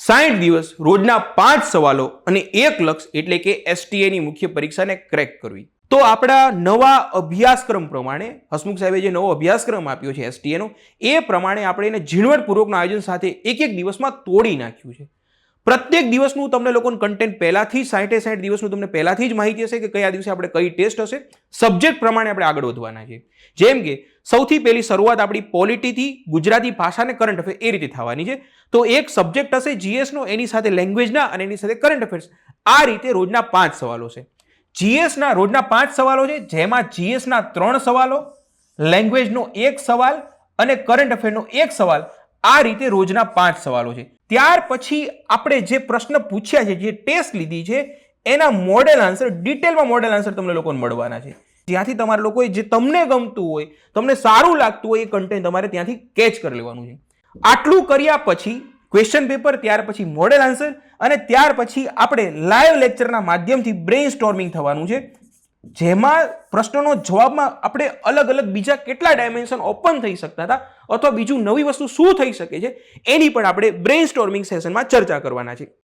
60 દિવસ રોજના 5 સવાલો અને 1 લક્ષ એટલે કે STA ની મુખ્ય પરીક્ષાને ક્રેક કરવી. તો આપણા નવા અભ્યાસક્રમ પ્રમાણે હસમુખ સાહેબે જે નવો અભ્યાસક્રમ આપ્યો છે STA નો, એ પ્રમાણે આપણે એને ઝીણવટપૂર્વકના આયોજન સાથે એક દિવસમાં તોડી નાખ્યું છે. પ્રત્યેક દિવસનું તમને લોકોનું કન્ટેન્ટ પહેલાથી 60 દિવસનું તમને પહેલાથી જ માહિતી હશે કે કયા દિવસે આપણે કઈ ટેસ્ટ હશે. સબ્જેક્ટ પ્રમાણે આપણે આગળ વધવાના છે. જેમ કે સૌથી પહેલી શરૂઆત આપણી પોલિટીથી ગુજરાતી ભાષા અને કરંટ અફેર એ રીતે થવાની છે. તો એક સબ્જેક્ટ હશે GS નો, એની સાથે લેંગ્વેજના અને એની સાથે કરંટ અફેર્સ. આ રીતે રોજના 5 સવાલો છે. GS ના રોજના 5 સવાલો છે, જેમાં GS ના 3 સવાલો, લેંગ્વેજનો 1 સવાલ અને કરંટ અફેરનો 1 સવાલ. આ રીતે રોજના 5 સવાલો છે. ત્યાર પછી આપણે જે પ્રશ્ન પૂછ્યા છે, જે ટેસ્ટ લીધી છે, એના મોડેલ આન્સર, ડિટેલમાં મોડેલ આન્સર તમને લોકોને મળવાના છે. ત્યાંથી તમારે લોકોએ જે તમને ગમતું હોય, તમને સારું લાગતું હોય એ કન્ટેન્ટ તમારે ત્યાંથી કેચ કરી લેવાનું છે. આટલું કર્યા પછી ક્વેશ્ચન પેપર, ત્યાર પછી મોડેલ આન્સર અને ત્યાર પછી આપણે લાઈવ લેક્ચરના માધ્યમથી બ્રેઇન સ્ટોર્મિંગ થવાનું છે, જેમાં પ્રશ્નનો જવાબમાં આપણે અલગ અલગ બીજા કેટલા ડાયમેન્શન ઓપન થઈ શકતા હતા અથવા બીજું નવી વસ્તુ શું થઈ શકે છે, એની પણ આપણે બ્રેઇન સ્ટોર્મિંગ સેશનમાં ચર્ચા કરવાના છે.